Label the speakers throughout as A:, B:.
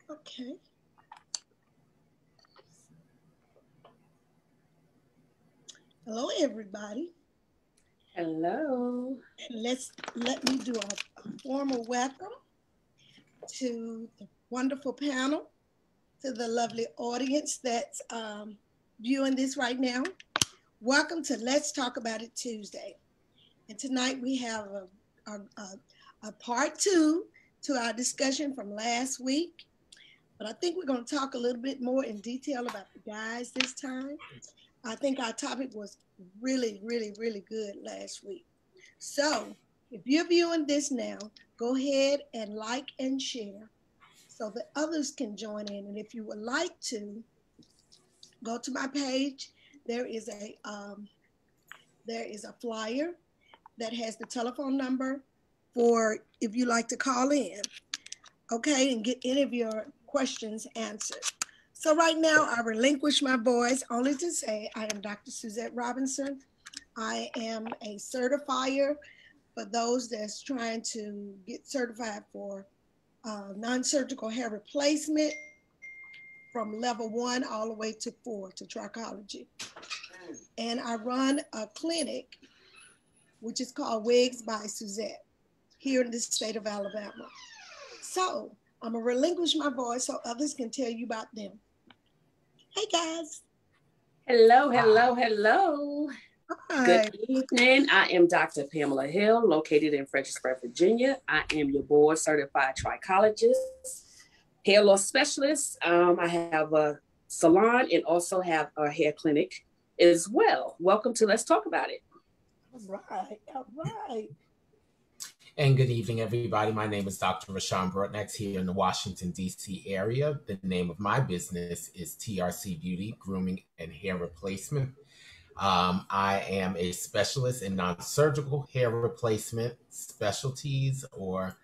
A: Okay. Hello, everybody.
B: Hello.
A: And let me do a formal welcome to the wonderful panel, to the lovely audience that's viewing this right now. Welcome to Let's Talk About It Tuesday. And tonight we have a part two to our discussion from last week. But I think we're going to talk a little bit more in detail about the guys this time. I think our topic was really, really, really good last week. So if you're viewing this now, go ahead and like and share so that others can join in. And if you would like to, go to my page. There is a flyer that has the telephone number for if you like to call in, okay, and get any of your questions answered. So right now, I relinquish my voice only to say I am Dr. Suzette Robinson. I am a certifier for those that's trying to get certified for non-surgical hair replacement from level 1 all the way to 4 to trichology. And I run a clinic, which is called Wigs by Suzette, here in the state of Alabama. So I'm going to relinquish my voice so others can tell you about them. Hey, guys.
B: Hello, hello, hello.
A: Hi.
B: Good evening. I am Dr. Pamela Hill, located in Fredericksburg, Virginia. I am your board certified trichologist, hair loss specialist. I have a salon and also have a hair clinic as well. Welcome to Let's Talk About It.
A: All right. All right.
C: And good evening, everybody. My name is Dr. Rashawn Brotnax here in the Washington, D.C. area. The name of my business is TRC Beauty, Grooming and Hair Replacement. I am a specialist in non-surgical hair replacement specialties or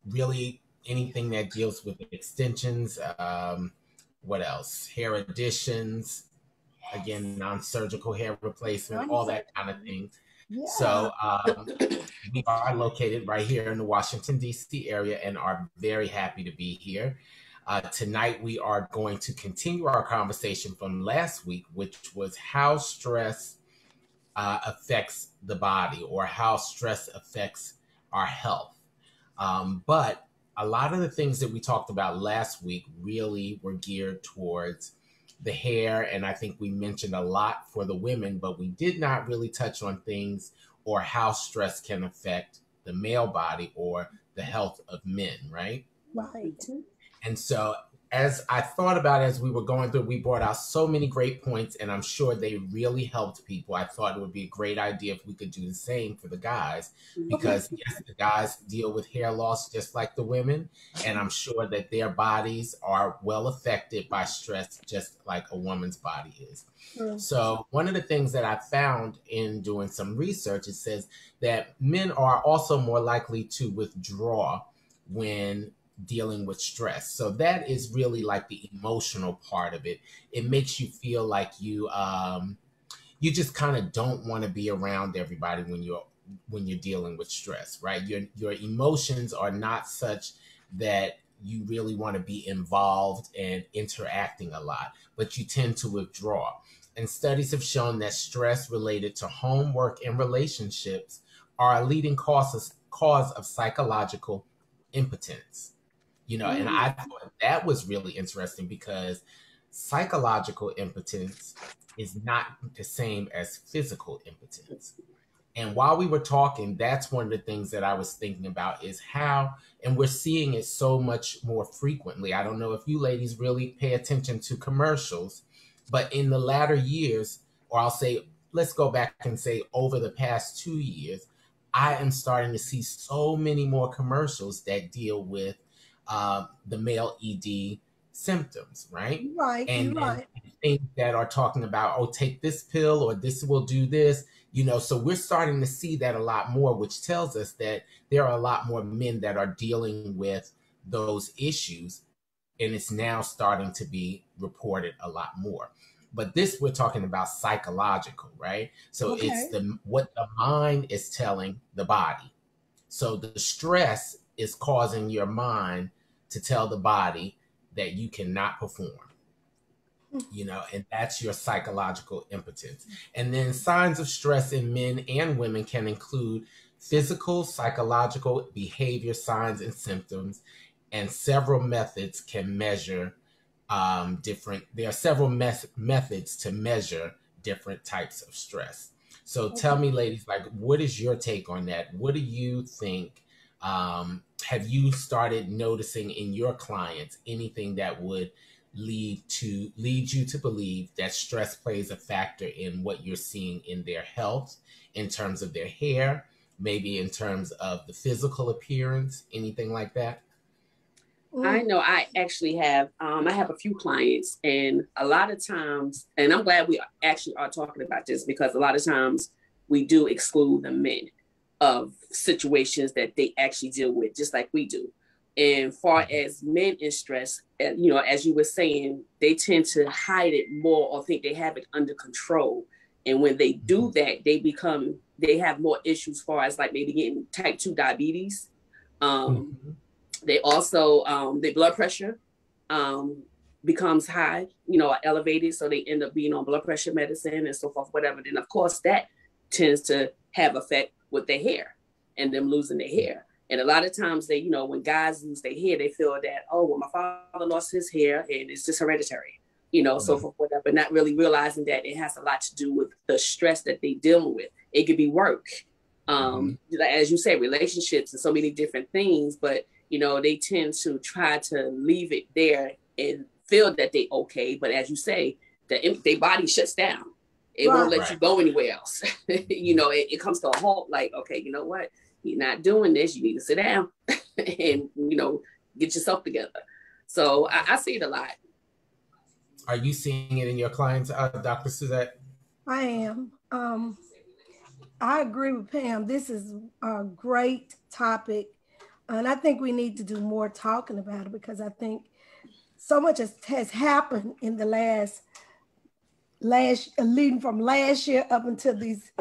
C: really anything that deals with extensions. What else? Hair additions, again, non-surgical hair replacement, all that kind of thing. Yeah. So we are located right here in the Washington, D.C. area and are very happy to be here. Tonight, we are going to continue our conversation from last week, which was how stress affects the body or how stress affects our health. But a lot of the things that we talked about last week really were geared towards the hair, and I think we mentioned a lot for the women, but we did not really touch on things or how stress can affect the male body or the health of men, right?
A: Right.
C: And so as I thought about it, as we were going through, we brought out so many great points, and I'm sure they really helped people. I thought it would be a great idea if we could do the same for the guys, because yes, the guys deal with hair loss just like the women, and I'm sure that their bodies are well affected by stress just like a woman's body is. So one of the things that I found in doing some research, it says that men are also more likely to withdraw when dealing with stress. So that is really like the emotional part of it. It makes you feel like you just kind of don't want to be around everybody when you're dealing with stress, right? Your emotions are not such that you really want to be involved and interacting a lot, but you tend to withdraw. And studies have shown that stress related to homework and relationships are a leading cause of psychological impotence. And I thought that was really interesting because psychological impotence is not the same as physical impotence. And while we were talking, that's one of the things that I was thinking about is how, and we're seeing it so much more frequently. I don't know if you ladies really pay attention to commercials, but in the latter years, or I'll say, let's go back and say over the past 2 years, I am starting to see so many more commercials that deal with the male ED symptoms, right?
A: Right.
C: And
A: Right.
C: things that are talking about, oh, take this pill or this will do this, so we're starting to see that a lot more, which tells us that there are a lot more men that are dealing with those issues, and it's now starting to be reported a lot more. But this, we're talking about psychological, right? So it's what the mind is telling the body. So the stress is causing your mind to tell the body that you cannot perform. And that's your psychological impotence. And then signs of stress in men and women can include physical, psychological, behavior signs and symptoms, and several methods can measure there are several methods to measure different types of stress. So tell me, ladies, like, what is your take on that? What do you think? Have you started noticing in your clients anything that would lead you to believe that stress plays a factor in what you're seeing in their health, in terms of their hair, maybe in terms of the physical appearance, anything like that?
B: I know I actually have, I have a few clients, and a lot of times, and I'm glad we actually are talking about this, because a lot of times we do exclude the men of situations that they actually deal with, just like we do. And far as men in stress, as you were saying, they tend to hide it more or think they have it under control. And when they do that, they have more issues, far as like maybe getting type 2 diabetes. They also, their blood pressure becomes high, elevated. So they end up being on blood pressure medicine and so forth, whatever. Then of course that tends to have effect with their hair and them losing their hair. And a lot of times they, when guys lose their hair, they feel that, oh, well, my father lost his hair and it's just hereditary, so forth, whatever, not really realizing that it has a lot to do with the stress that they're dealing with. It could be work, as you say, relationships and so many different things, but, they tend to try to leave it there and feel that they okay. But as you say, their body shuts down. It won't let you go anywhere else. It comes to a halt, like, okay, you know what? You're not doing this. You need to sit down and, get yourself together. So I see it a lot.
C: Are you seeing it in your clients, Dr. Suzette?
A: I am. I agree with Pam. This is a great topic. And I think we need to do more talking about it, because I think so much has happened in the leading from last year up until these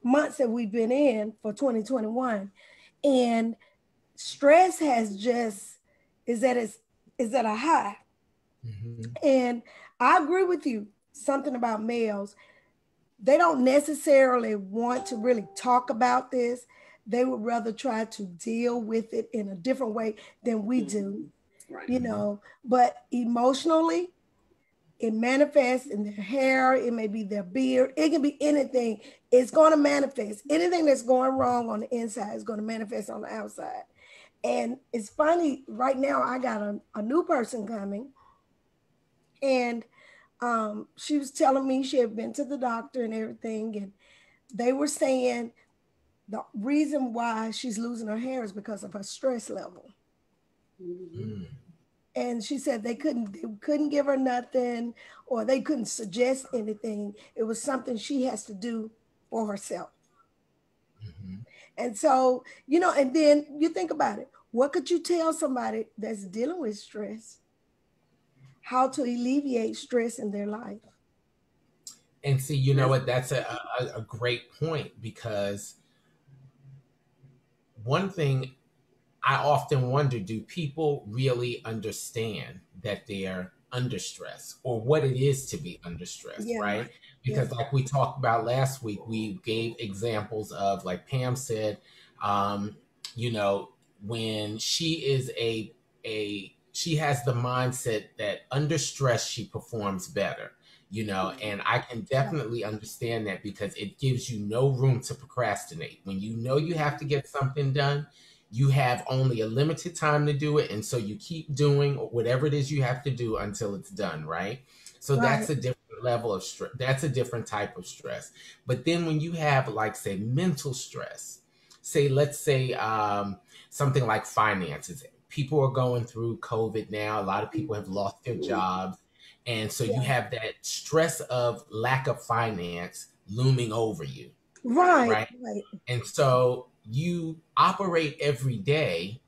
A: months that we've been in for 2021. And stress is at a high. And I agree with you, something about males. They don't necessarily want to really talk about this. They would rather try to deal with it in a different way than we do, but emotionally, it manifests in their hair. It may be their beard. It can be anything. It's going to manifest. Anything that's going wrong on the inside is going to manifest on the outside. And it's funny, right now I got a new person coming, and she was telling me she had been to the doctor and everything, and they were saying the reason why she's losing her hair is because of her stress level. And she said they couldn't give her nothing, or they couldn't suggest anything. It was something she has to do for herself. And so, and then you think about it. What could you tell somebody that's dealing with stress? How to alleviate stress in their life?
C: And see, you know what? That's a great point, because one thing I often wonder, do people really understand that they're under stress, or what it is to be under stress, right? Because like we talked about last week, we gave examples of, like Pam said, when she is she has the mindset that under stress, she performs better, and I can definitely understand that, because it gives you no room to procrastinate. When you have to get something done, you have only a limited time to do it. And so you keep doing whatever it is you have to do until it's done, right? So that's a different level of stress. That's a different type of stress. But then when you have, like, say, mental stress, let's say something like finances. People are going through COVID now. A lot of people have lost their jobs. And so you have that stress of lack of finance looming over you. Right. And so you operate every day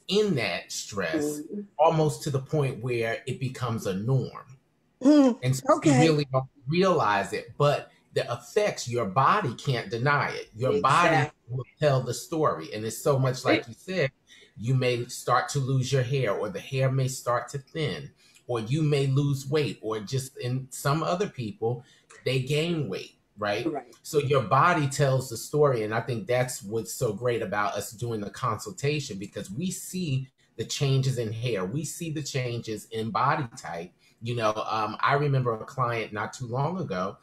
C: in that stress, almost to the point where it becomes a norm. And so you really don't realize it, but the effects, your body can't deny it. Your body will tell the story. And it's so much like you said, You may start to lose your hair, or the hair may start to thin, or you may lose weight, or just in some other people, they gain weight, right?
B: Right.
C: So your body tells the story. And I think that's what's so great about us doing the consultation, because we see the changes in hair, we see the changes in body type. I remember a client not too long ago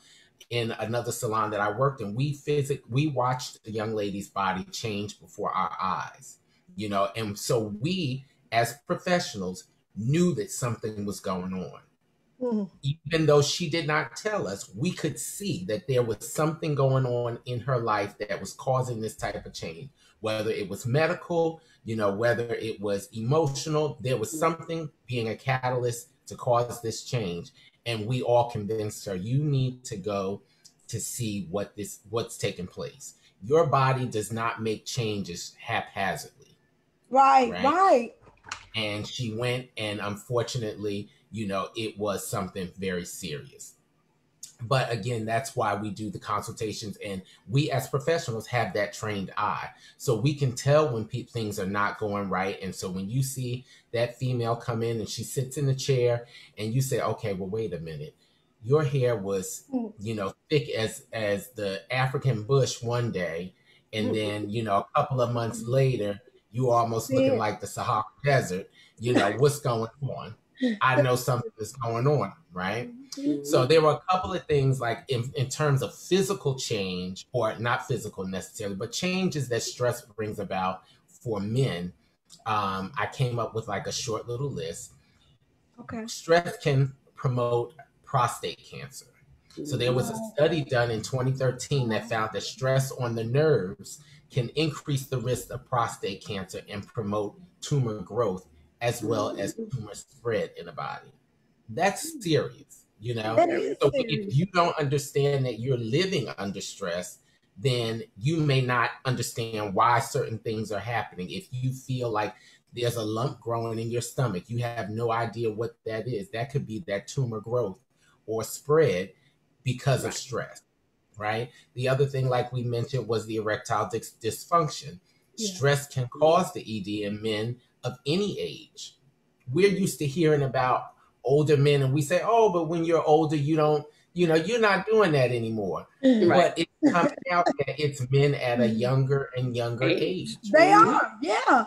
C: in another salon that I worked in. We watched the young lady's body change before our eyes, and so we as professionals knew that something was going on. Even though she did not tell us, we could see that there was something going on in her life that was causing this type of change, whether it was medical, whether it was emotional. There was something being a catalyst to cause this change. And we all convinced her, you need to go to see what's taking place. Your body does not make changes haphazardly.
A: Right.
C: And she went, and unfortunately, it was something very serious. But again, that's why we do the consultations, and we as professionals have that trained eye. So we can tell when things are not going right. And so when you see that female come in and she sits in the chair and you say, okay, well, wait a minute. Your hair was, thick as the African bush one day. And then, a couple of months later, you almost looking like the Sahara Desert. What's going on? I know something is going on, right? So there were a couple of things, like in terms of physical change, or not physical necessarily, but changes that stress brings about for men. I came up with like a short little list.
A: Okay.
C: Stress can promote prostate cancer. So there was a study done in 2013 that found that stress on the nerves can increase the risk of prostate cancer and promote tumor growth, as well as tumor spread in the body. That's serious, So if you don't understand that you're living under stress, then you may not understand why certain things are happening. If you feel like there's a lump growing in your stomach, you have no idea what that is. That could be that tumor growth or spread because of stress, right? The other thing, like we mentioned, was the erectile dysfunction. Yeah. Stress can cause the ED in men of any age. We're used to hearing about older men, and we say, oh, but when you're older, you don't, you're not doing that anymore. Right. But it's coming out that it's men at a younger and younger age.
A: They are, yeah.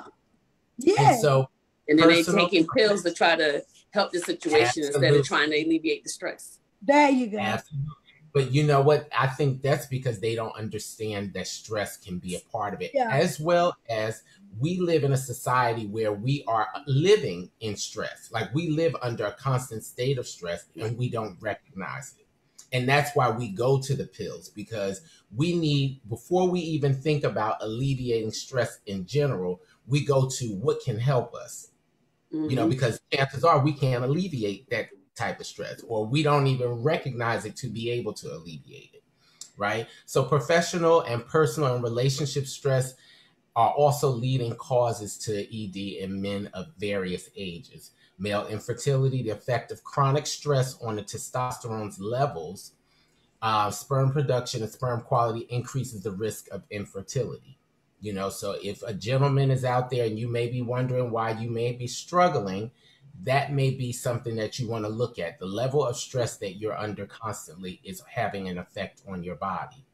C: And so,
B: and then they're taking pills to try to help the situation instead of trying to alleviate the stress.
A: There you go.
C: Absolutely. But you know what? I think that's because they don't understand that stress can be a part of it, as well as we live in a society where we are living in stress. Like, we live under a constant state of stress and we don't recognize it. And that's why we go to the pills, because before we even think about alleviating stress in general, we go to what can help us, because chances are we can't alleviate that type of stress, or we don't even recognize it to be able to alleviate it, right? So professional and personal and relationship stress are also leading causes to ED in men of various ages. Male infertility, the effect of chronic stress on the testosterone levels, sperm production and sperm quality increases the risk of infertility. So if a gentleman is out there and you may be wondering why you may be struggling, that may be something that you want to look at. The level of stress that you're under constantly is having an effect on your body.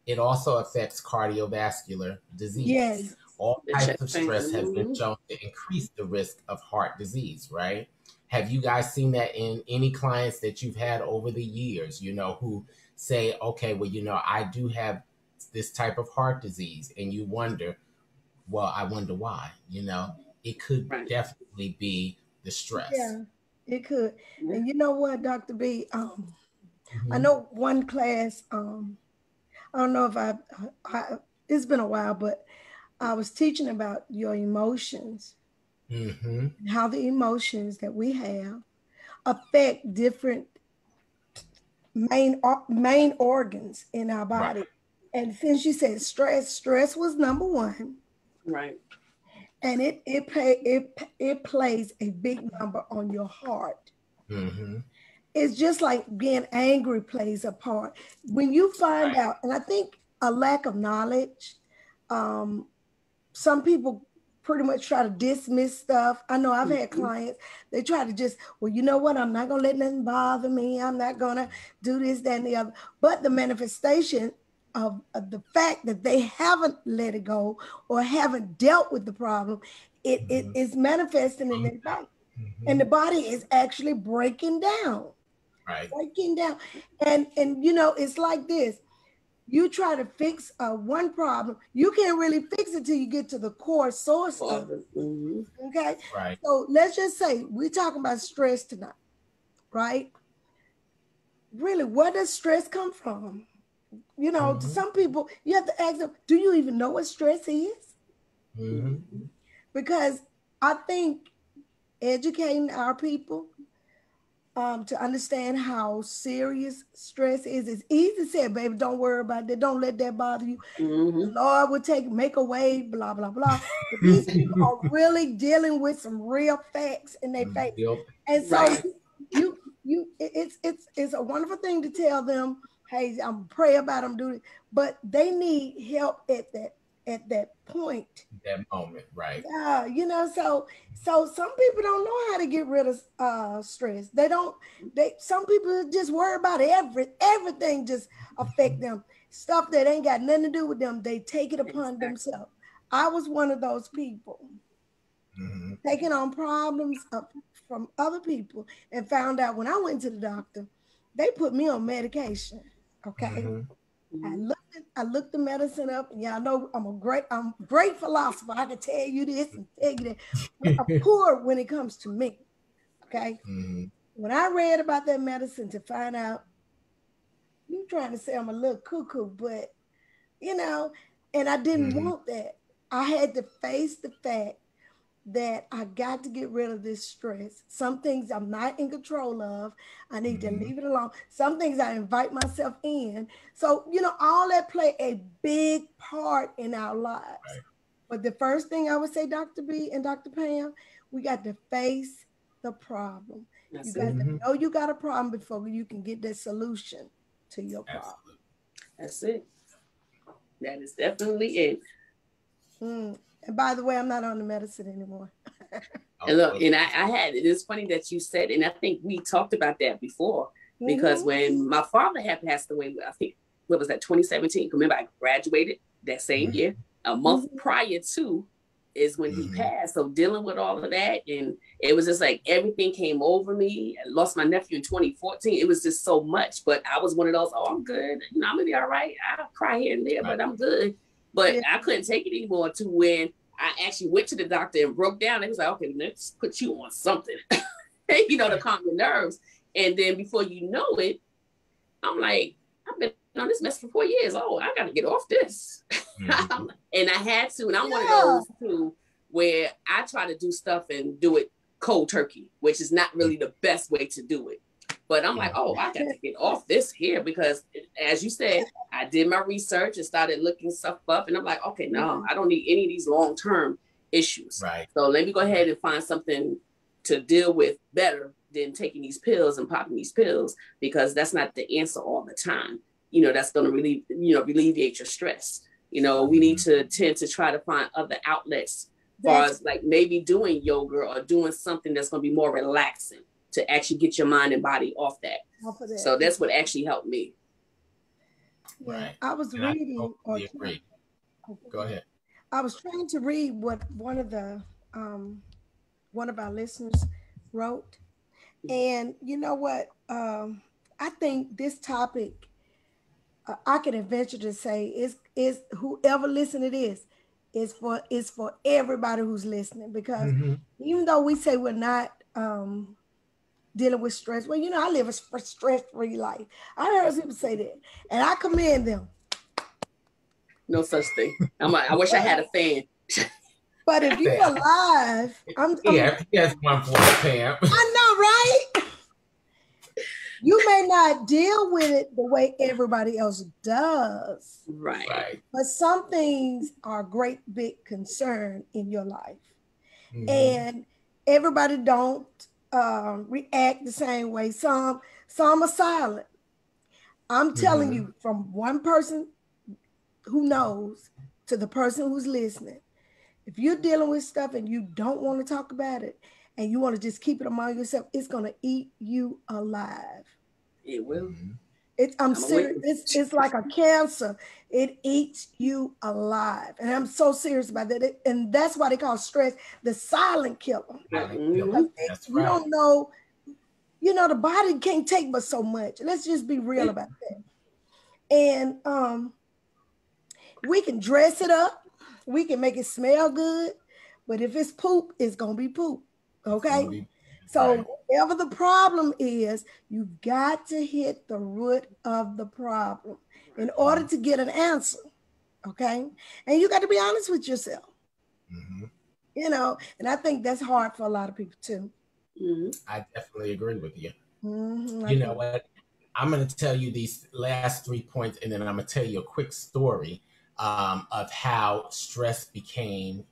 C: It also affects cardiovascular disease.
A: Yes.
C: All types of stress have been shown to increase the risk of heart disease, right? Have you guys seen that in any clients that you've had over the years, who say, okay, well, I do have this type of heart disease, and you wonder, well, I wonder why, it could definitely be the stress.
A: Yeah, it could. And you know what, Dr. B, I know one class, I don't know if it's been a while, but I was teaching about your emotions, and how the emotions that we have affect different main organs in our body. Right. And since you said stress was number one.
B: Right.
A: And it plays a big number on your heart. It's just like being angry plays a part. When you find out, and I think a lack of knowledge, some people pretty much try to dismiss stuff. I know I've had clients, they try to just, well, you know what? I'm not going to let nothing bother me. I'm not going to do this, that, and the other. But the manifestation of the fact that they haven't let it go or haven't dealt with the problem, it is manifesting in their body. And the body is actually breaking down.
C: Right.
A: Breaking down. And you know, it's like this. You try to fix one problem, you can't really fix it till you get to the core source of it. Okay.
C: Right.
A: So let's just say we're talking about stress tonight, right? Really, where does stress come from? You know, to some people, you have to ask them, do you even know what stress is? Because I think educating our people to understand how serious stress is. It's easy to say, baby, don't worry about that. Don't let that bother you. The Lord will make a way, blah, blah, blah. But these people are really dealing with some real facts in their face. And so it's a wonderful thing to tell them, hey, I'm pray about them doing it, but they need help at that point.
C: That moment, right?
A: Yeah, you know, so some people don't know how to get rid of stress. Some people just worry about everything just affect them. Stuff that ain't got nothing to do with them, they take it upon themselves. I was one of those people, taking on problems from other people, and found out when I went to the doctor, they put me on medication. Okay. I looked the medicine up, and y'all know I'm a great philosopher. I can tell you this and tell you that. But I'm poor when it comes to me. Okay. When I read about that medicine to find out, you trying to say I'm a little cuckoo, but you know, and I didn't want that. I had to face the fact that I got to get rid of this stress. Some things I'm not in control of. I need to leave it alone. Some things I invite myself in. So, you know, all that play a big part in our lives. Right. But the first thing I would say, Dr. B and Dr. Pam, we got to face the problem. You got to know you got a problem before you can get the solution to your problem.
B: That's it. That is definitely it.
A: And by the way, I'm not on the medicine anymore.
B: And look, and I had, it's funny that you said, and I think we talked about that before, because when my father had passed away, I think, what was that, 2017? Remember, I graduated that same year. A month prior to is when he passed. So dealing with all of that, and it was just like everything came over me. I lost my nephew in 2014. It was just so much, but I was one of those, I'm good. You know, I'm gonna be all right. I'll cry here and there, but I'm good. But I couldn't take it anymore, to when I actually went to the doctor and broke down. It was like, okay, let's put you on something, you know, to calm your nerves. And then before you know it, I'm like, I've been on this mess for 4 years. Oh, I got to get off this. And I had to. And I'm one of those too, where I try to do stuff and do it cold turkey, which is not really the best way to do it. But I'm like, oh, I got to get off this here, because as you said, I did my research and started looking stuff up. And I'm like, okay, no, I don't need any of these long-term issues. Right. So let me go ahead and find something to deal with better than taking these pills and popping these pills, because that's not the answer all the time. You know, that's going to really, alleviate your stress. You know, we need to tend to try to find other outlets, as far as like maybe doing yoga or doing something that's going to be more relaxing, to actually get your mind and body off that. So that's what actually helped me.
A: Yeah, right. I was reading.
C: Totally agree. Go ahead.
A: I was trying to read what one of our listeners wrote, and you know what? I think this topic, I can venture to say, is whoever listen to this is for everybody who's listening, because even though we say we're not dealing with stress. Well, you know, I live a stress-free life. I heard people say that, and I commend them.
B: No such thing. I wish I had a fan.
A: But if you're alive,
C: yes, one for Pam.
A: I know, right? You may not deal with it the way everybody else does.
B: Right.
A: But some things are a great big concern in your life. And everybody don't react the same way. Some are silent. I'm telling you, from one person who knows to the person who's listening, If you're dealing with stuff and you don't want to talk about it and you want to just keep it among yourself, it's going to eat you alive.
B: It will.
C: Mhm.
A: I'm serious. It's like a cancer. It eats you alive. And I'm so serious about that. And that's why they call stress the silent killer.
C: Silent killer.
B: Mhm.
C: That's
A: You
C: right.
A: don't know, the body can't take but so much. Let's just be real about that. And we can dress it up. We can make it smell good. But if it's poop, it's going to be poop. Okay? So
C: Right.
A: whatever the problem is, you've got to hit the root of the problem in order to get an answer. Okay? And you got to be honest with yourself.
C: Mhm.
A: And I think that's hard for a lot of people too.
C: I definitely agree with you.
A: Mhm,
C: You know what? I'm going to tell you these last 3 points, and then I'm going to tell you a quick story of how stress became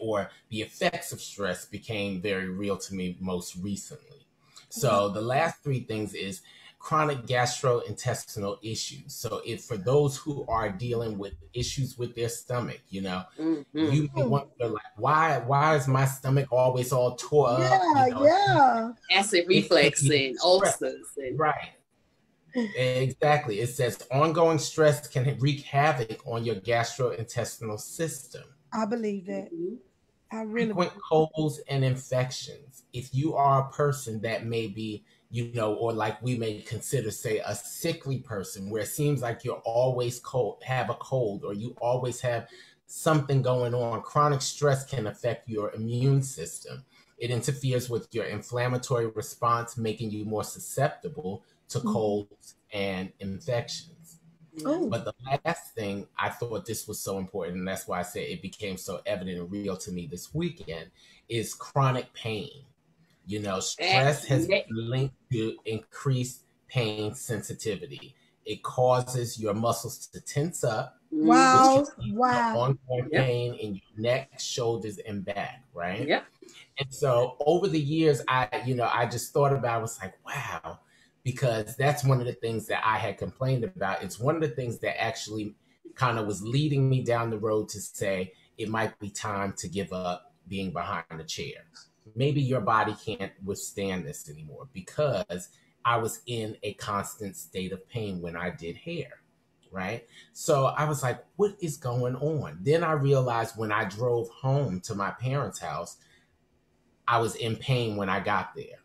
C: or the effects of stress became very real to me most recently. So the last 3 things is chronic gastrointestinal issues. So if for those who are dealing with issues with their stomach, you may wonder like, why is my stomach always all tore up?
A: Yeah.
B: Acid
C: It could
B: reflux
C: be
B: and
C: stress.
B: ulcers. And
C: Right. Exactly. It says ongoing stress can wreak havoc on your gastrointestinal system.
A: I believe that. I really
C: Frequent colds and infections. If you are a person that may be, or like we may consider, say, a sickly person where it seems like you're always have a cold, or you always have something going on, chronic stress can affect your immune system. It interferes with your inflammatory response, making you more susceptible to colds and infections.
A: Oh.
C: But the last thing, I thought this was so important, and that's why I said it became so evident and real to me this weekend, is chronic pain. Stress has been linked to increased pain sensitivity. It causes your muscles to tense up,
A: Wow.
C: which can lead to ongoing pain in your neck, shoulders, and back, right?
B: Yeah.
C: And so over the years, I just thought about it, was like, wow, because that's one of the things that I had complained about. It's one of the things that actually kind of was leading me down the road to say it might be time to give up being behind a chair. Maybe your body can't withstand this anymore, because I was in a constant state of pain when I did hair, right? So I was like, what is going on? Then I realized when I drove home to my parents' house, I was in pain when I got there,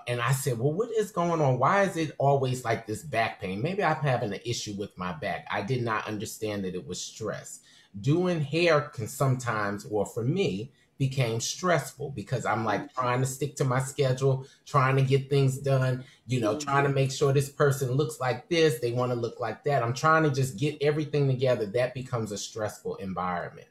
C: and I said, well, what is going on? Why is it always like this back pain? Maybe I'm having an issue with my back. I did not understand that it was stress. Doing hair can sometimes, or for me, became stressful because I'm like trying to stick to my schedule, trying to get things done, trying to make sure this person looks like this, they want to look like that. I'm trying to just get everything together. That becomes a stressful environment,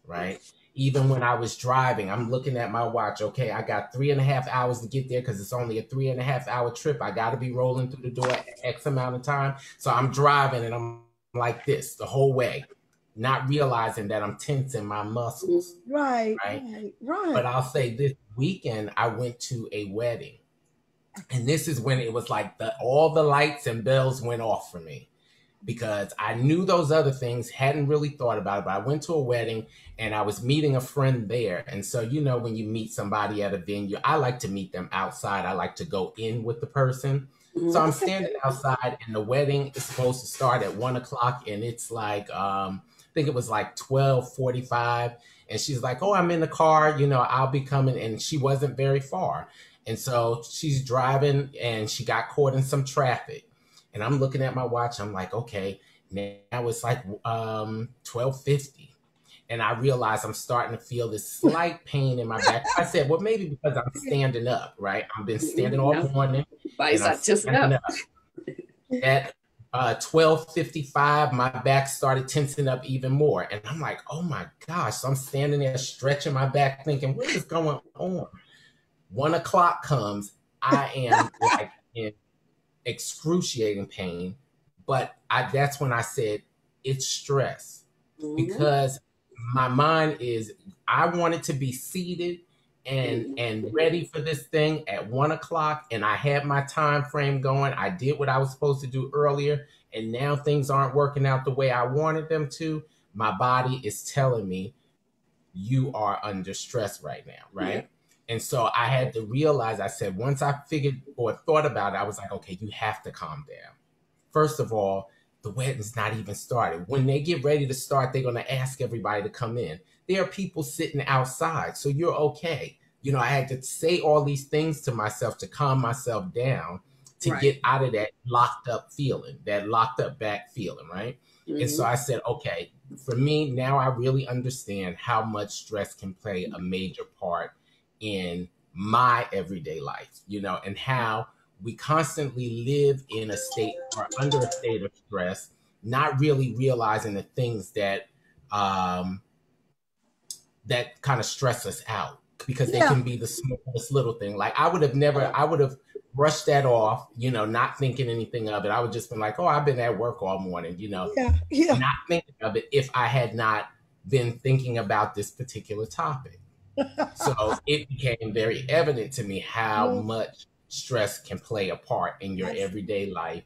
C: right? Even when I was driving, I'm looking at my watch. Okay, I got 3.5 hours to get there because it's only a 3.5 hour trip. I got to be rolling through the door X amount of time. So I'm driving and I'm like this the whole way, not realizing that I'm tensing my muscles.
A: Right.
C: But I'll say this weekend, I went to a wedding. And this is when it was like all the lights and bells went off for me, because I knew those other things, hadn't really thought about it, but I went to a wedding and I was meeting a friend there. And so, when you meet somebody at a venue, I like to meet them outside. I like to go in with the person. So I'm standing outside, and the wedding is supposed to start at 1:00, and it's like, I think it was like 12:45. And she's like, oh, I'm in the car, I'll be coming. And she wasn't very far. And so she's driving and she got caught in some traffic. And I'm looking at my watch. I'm like, okay, now it's like 12:50. And I realize I'm starting to feel this slight pain in my back. I said, well, maybe because I'm standing up, right? I've been standing all morning.
B: And I'm standing up.
C: At 12:55, my back started tensing up even more. And I'm like, oh my gosh. So I'm standing there stretching my back thinking, what is going on? 1:00 comes. I am like in excruciating pain, but that's when I said it's stress, because my mind is, I wanted to be seated and ready for this thing at 1:00, and I had my time frame going. I did what I was supposed to do earlier, and now things aren't working out the way I wanted them to. My body is telling me you are under stress right now, right? Yeah. And so I had to realize, I said, once I figured or thought about it, I was like, okay, you have to calm down. First of all, the wedding's not even started. When they get ready to start, they're going to ask everybody to come in. There are people sitting outside, so you're okay. You know, I had to say all these things to myself to calm myself down, to get out of that locked up feeling, that locked up back feeling, right? Mm-hmm. And so I said, okay, for me, now I really understand how much stress can play a major part in my everyday life, you know, and how we constantly live in a state or under a state of stress, not really realizing the things that that kind of stress us out, because they can be the smallest little thing. Like I would have brushed that off, you know, not thinking anything of it. I would just been like, oh, I've been at work all morning, you know, not thinking of it if I had not been thinking about this particular topic. So it became very evident to me how much stress can play a part in your everyday life,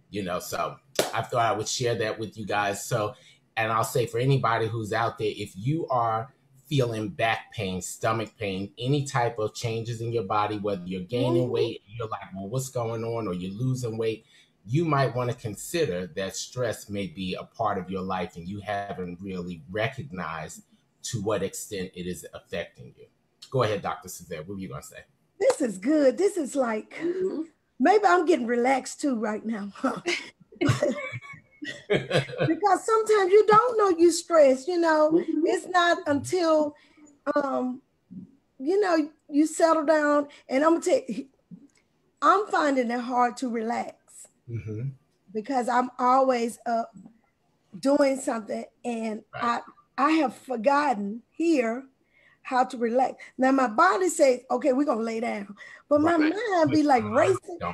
C: you know. So I thought I would share that with you guys. So, and I'll say for anybody who's out there, if you are feeling back pain, stomach pain, any type of changes in your body, whether you're gaining weight, you're like, well, what's going on? Or you're losing weight, you might want to consider that stress may be a part of your life and you haven't really recognized to what extent it is affecting you. Go ahead, Dr. Suzette. What were you going to say?
A: This is good. This is like, maybe I'm getting relaxed too right now. Because sometimes you don't know you're stressed, you know. It's not until, you know, you settle down. And I'm going to tell you, I'm finding it hard to relax because I'm always up doing something, and I have forgotten here how to relax. Now my body says, okay, we're gonna lay down. But my mind be like racing
B: all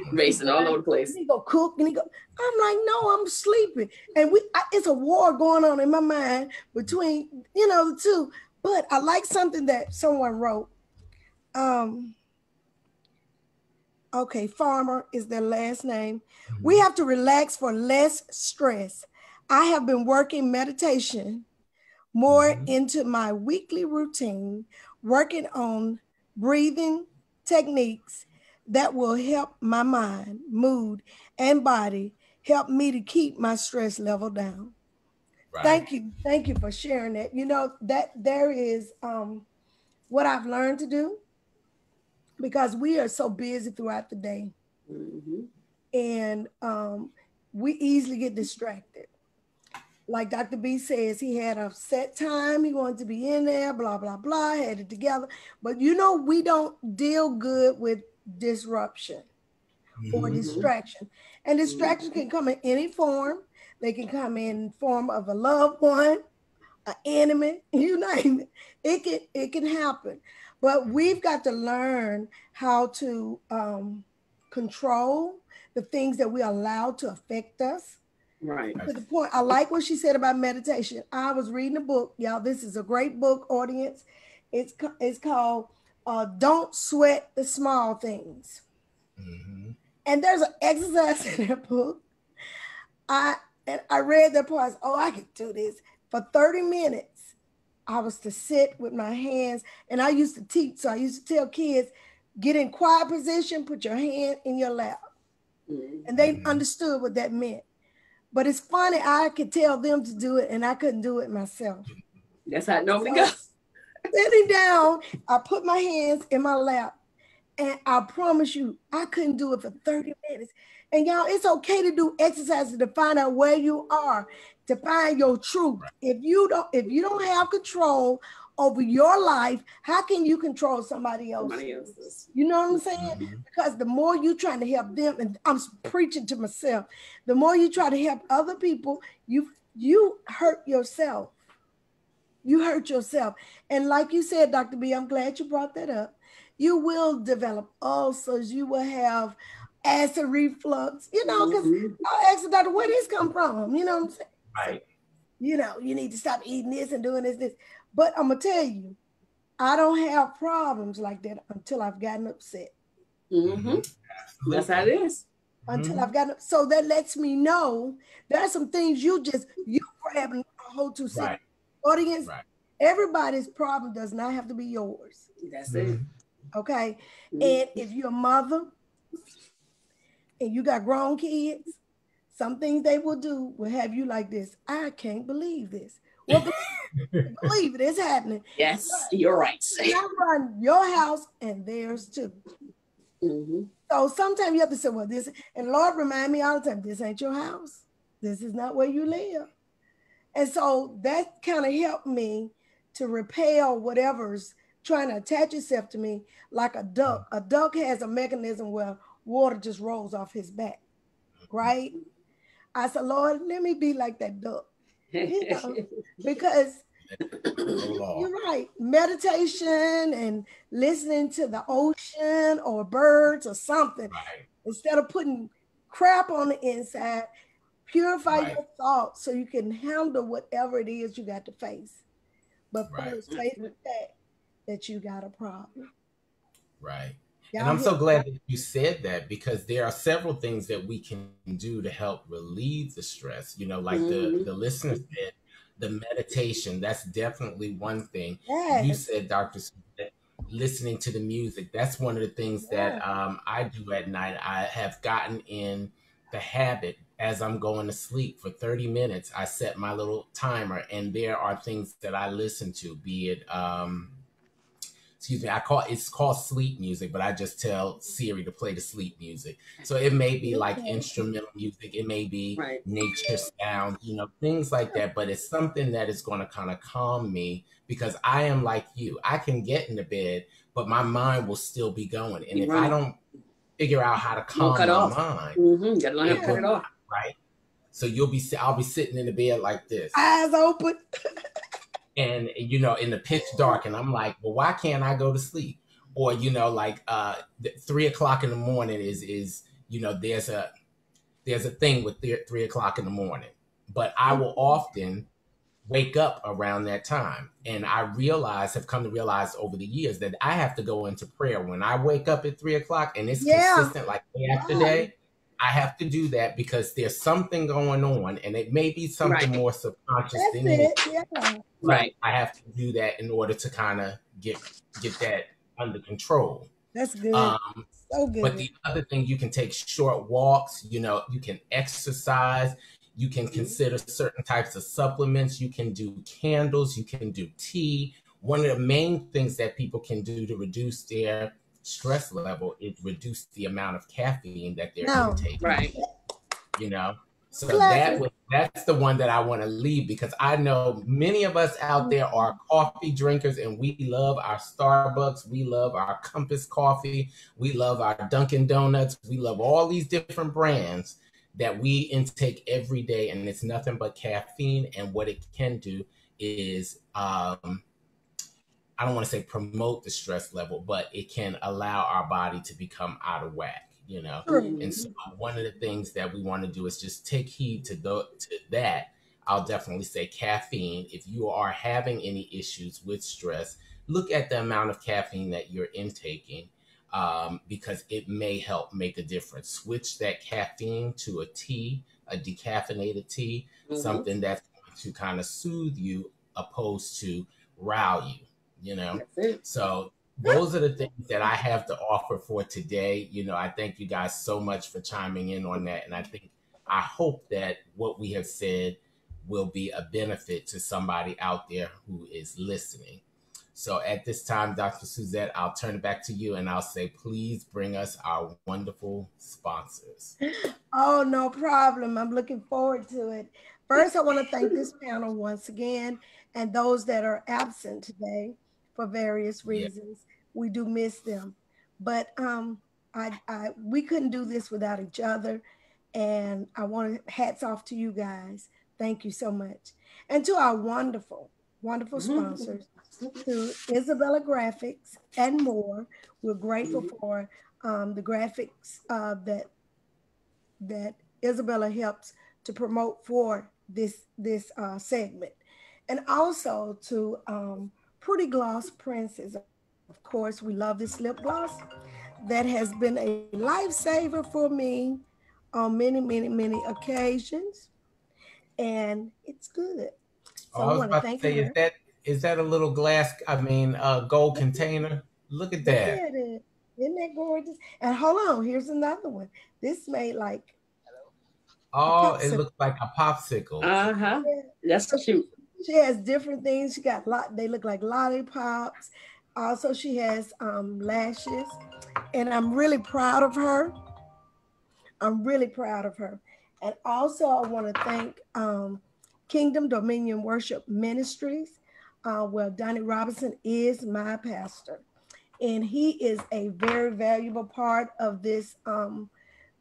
B: over the place.
A: And he go cook and he go, I'm like, no, I'm sleeping. And it's a war going on in my mind between, you know, the two. But I like something that someone wrote. Okay, Farmer is their last name. We have to relax for less stress. I have been working meditation more into my weekly routine, working on breathing techniques that will help my mind, mood, and body, help me to keep my stress level down. Thank you for sharing that. You know, that there is what I've learned to do, because we are so busy throughout the day, and we easily get distracted. Like Dr. B says, he had a set time. He wanted to be in there, blah, blah, blah, had it together. But you know, we don't deal good with disruption or distraction. And distraction can come in any form. They can come in form of a loved one, an enemy, you name it. It can happen. But we've got to learn how to control the things that we allow to affect us.
B: Right.
A: To the point, I like what she said about meditation. I was reading a book, y'all. This is a great book, audience. It's called Don't Sweat the Small Things. And there's an exercise in that book. I read that part. Oh, I could do this. For 30 minutes, I was to sit with my hands, and I used to teach. So I used to tell kids, get in quiet position, put your hand in your lap. And they understood what that meant. But it's funny, I could tell them to do it and I couldn't do it myself.
B: That's how it normally goes.
A: Sitting down, I put my hands in my lap, and I promise you, I couldn't do it for 30 minutes. And y'all, it's okay to do exercises to find out where you are, to find your truth. If you don't have control over your life, how can you control somebody else's? You know what I'm saying? Because the more you're trying to help them, and I'm preaching to myself, the more you try to help other people, you hurt yourself. You hurt yourself. And like you said, Dr. B, I'm glad you brought that up. You will develop ulcers. You will have acid reflux, you know, because I asked the doctor, where this come from? You know what I'm saying?
C: Right.
A: You know, you need to stop eating this and doing this. But I'm going to tell you, I don't have problems like that until I've gotten upset.
B: That's how it is.
A: Until I've gotten, so that lets me know there are some things you grabbing a hold to. Audience, Everybody's problem does not have to be yours.
B: That's it.
A: Okay.
B: Mhm.
A: And if you're a mother and you got grown kids, some things they will do will have you like this. I can't believe this. Well, believe it, it's happening.
B: Yes, you're right.
A: Not run your house and theirs too.
B: Mm-hmm.
A: So sometimes you have to say, well, this, and Lord remind me all the time, this ain't your house. This is not where you live. And so that kind of helped me to repel whatever's trying to attach itself to me like a duck. A duck has a mechanism where water just rolls off his back, right? I said, Lord, let me be like that duck, you know, because you're right. Meditation and listening to the ocean or birds or something,
C: Right.
A: instead of putting crap on the inside, purify
C: Right.
A: your thoughts so you can handle whatever it is you got to face. But
C: Right.
A: first, face the fact that you got a problem.
C: Right. And
A: Y'all
C: I'm
A: hear
C: so glad that you said that, because there are several things that we can do to help relieve the stress. You know, like the listener said, the meditation, that's definitely one thing. You
A: yes.
C: said, Dr. Smith, that listening to the music, that's one of the things that
A: Yes.
C: I do at night. I have gotten in the habit, as I'm going to sleep for 30 minutes, I set my little timer, and there are things that I listen to, be it excuse me, it's called sleep music, but I just tell Siri to play the sleep music. So it may be like
A: Okay.
C: instrumental music, it may be
B: Right.
C: nature sounds, you know, things like that. But it's something that is going to kind of calm me, because I am like you. I can get into bed, but my mind will still be going. And if I don't figure out how to
B: Won't
C: calm
B: cut
C: my
B: off.
C: mind,
B: Mm-hmm. Gotta learn how to
C: it
B: cut
C: will
B: it
C: not,
B: off.
C: right? So I'll be sitting in the bed like this,
A: Eyes open.
C: and you know, in the pitch dark, and I'm like, well, why can't I go to sleep? Or you know, like 3 o'clock in the morning is you know, there's a thing with 3 o'clock in the morning, but I will often wake up around that time, and have come to realize over the years that I have to go into prayer when I wake up at 3 o'clock, and it's
A: Yeah.
C: consistent like day after day. I have to do that because there's something going on, and it may be something more subconscious
A: That's
C: than anything.
A: it. Yeah.
B: Right.
C: I have to do that in order to kind of get that under control.
A: That's good.
C: Um,
A: So
C: but
A: good.
C: the other thing, you can take short walks. You know, you can exercise. You can consider certain types of supplements. You can do candles. You can do tea. One of the main things that people can do to reduce their stress level is reduce the amount of caffeine that they're
A: Now,
C: intaking.
B: Right.
C: You know, so
A: classic.
C: that's the one that I want to leave, because I know many of us out there are coffee drinkers, and we love our Starbucks, we love our Compass coffee, we love our Dunkin' Donuts, we love all these different brands that we intake every day, and it's nothing but caffeine. And what it can do is I don't want to say promote the stress level, but it can allow our body to become out of whack, you know?
A: True.
C: And so one of the things that we want to do is just take heed to that. I'll definitely say caffeine. If you are having any issues with stress, look at the amount of caffeine that you're intaking, because it may help make a difference. Switch that caffeine to a tea, a decaffeinated tea, something that's going to kind of soothe you opposed to rile you. You know, so those are the things that I have to offer for today. You know, I thank you guys so much for chiming in on that. And I hope that what we have said will be a benefit to somebody out there who is listening. So at this time, Dr. Suzette, I'll turn it back to you, and I'll say, please bring us our wonderful sponsors.
A: Oh, no problem. I'm looking forward to it. First, I want to thank this panel once again, and those that are absent today for various reasons. We do miss them, but we couldn't do this without each other, and I want to hats off to you guys. Thank you so much, and to our wonderful, wonderful sponsors, to Isabella Graphics and more. We're grateful for the graphics that Isabella helps to promote for this segment, and also to Pretty Gloss Princess. Of course, we love this lip gloss that has been a lifesaver for me on many, many, many occasions, and it's good. So
C: Oh, I
A: I
C: was
A: want to
C: about to
A: thank
C: say,
A: her.
C: Is that a little glass, gold container? Look at
A: Look
C: that.
A: at it. Isn't that gorgeous? And hold on, here's another one. This made like a
C: Oh, it
A: popsicle.
C: looks like a popsicle.
B: Uh-huh.
A: Yeah.
B: That's
A: So
B: cute.
A: she has different things. She got they look like lollipops. Also, she has lashes. And I'm really proud of her. I'm really proud of her. And also, I want to thank Kingdom Dominion Worship Ministries. Well, Donnie Robinson is my pastor, and he is a very valuable part of this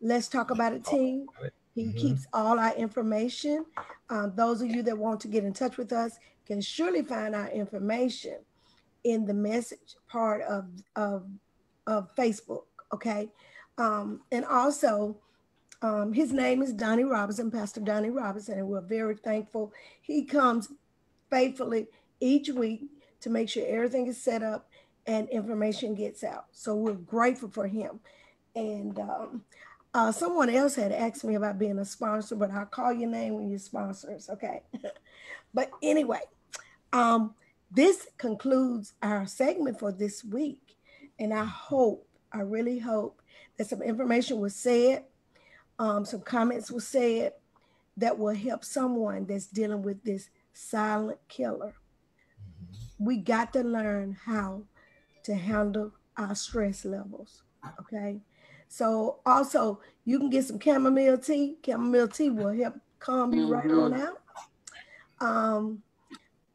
A: Let's Talk About It team. He keeps all our information. Those of you that want to get in touch with us can surely find our information in the message part of Facebook. Okay. And also, his name is Donnie Robinson, Pastor Donnie Robinson, and we're very thankful. He comes faithfully each week to make sure everything is set up and information gets out. So we're grateful for him. And someone else had asked me about being a sponsor, but I'll call your name when you're sponsors, okay? But anyway, this concludes our segment for this week. And I really hope that some information was said, some comments were said that will help someone that's dealing with this silent killer. We got to learn how to handle our stress levels. Okay. So also you can get some chamomile tea. Chamomile tea will help calm you right on out.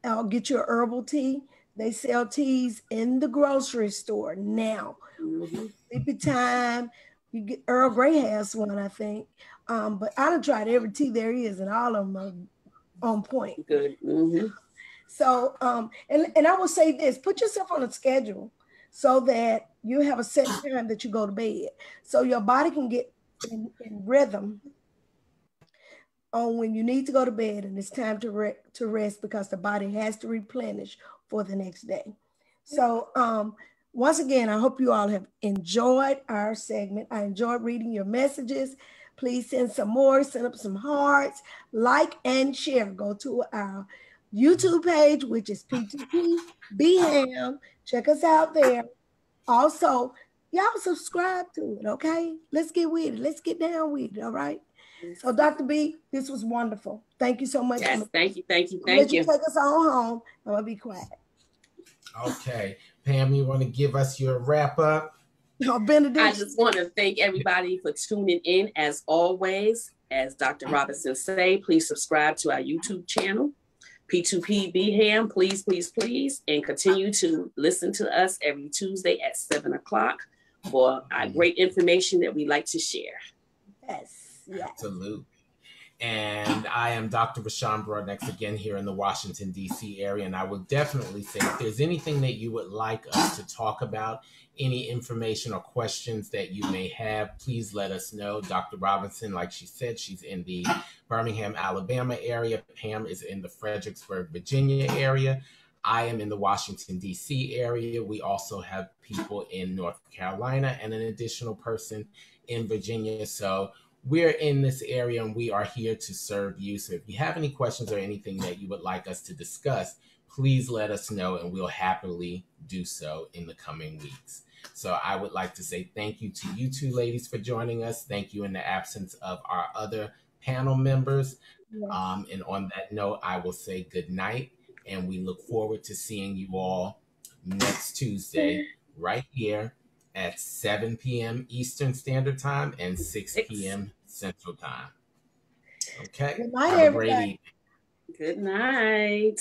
A: I'll get you a herbal tea. They sell teas in the grocery store now. Sleepy time. You get Earl Grey has one, I think. But I done tried every tea there is, and all of them are on point.
B: Good.
A: So, and I will say this: put yourself on a schedule so that you have a set time that you go to bed, so your body can get in rhythm on when you need to go to bed and it's time to rest, because the body has to replenish for the next day. So once again, I hope you all have enjoyed our segment. I enjoyed reading your messages. Please send some more, send up some hearts, like and share. Go to our YouTube page, which is P2P BHAM. Check us out there. Also, y'all subscribe to it, okay? Let's get with it. Let's get down with it, all right? So, Dr. B, this was wonderful. Thank you so much.
B: Yes, thank you.
A: Let you take us on home. I'm going to be quiet.
C: Okay. Pam, you want to give us your wrap up?
B: I just want to thank everybody for tuning in. As always, as Dr. Robinson say, please subscribe to our YouTube channel, P2P BHAM, please, please, please, and continue to listen to us every Tuesday at 7 o'clock for our great information that we like to share.
A: Yes.
C: Absolutely. And I am Dr. Rashawn Broadnex again here in the Washington, D.C. area. And I would definitely say if there's anything that you would like us to talk about, any information or questions that you may have, please let us know. Dr. Robinson, like she said, she's in the Birmingham, Alabama area. Pam is in the Fredericksburg, Virginia area. I am in the Washington, D.C. area. We also have people in North Carolina and an additional person in Virginia. So we're in this area and we are here to serve you. So if you have any questions or anything that you would like us to discuss, please let us know and we'll happily do so in the coming weeks. So I would like to say thank you to you two ladies for joining us. Thank you in the absence of our other panel members. Yes. And on that note, I will say good night and we look forward to seeing you all next Tuesday right here at 7 p.m. Eastern Standard Time and 6 p.m. Central Time. Okay.
A: Good night,
C: have a great evening.
B: Good night.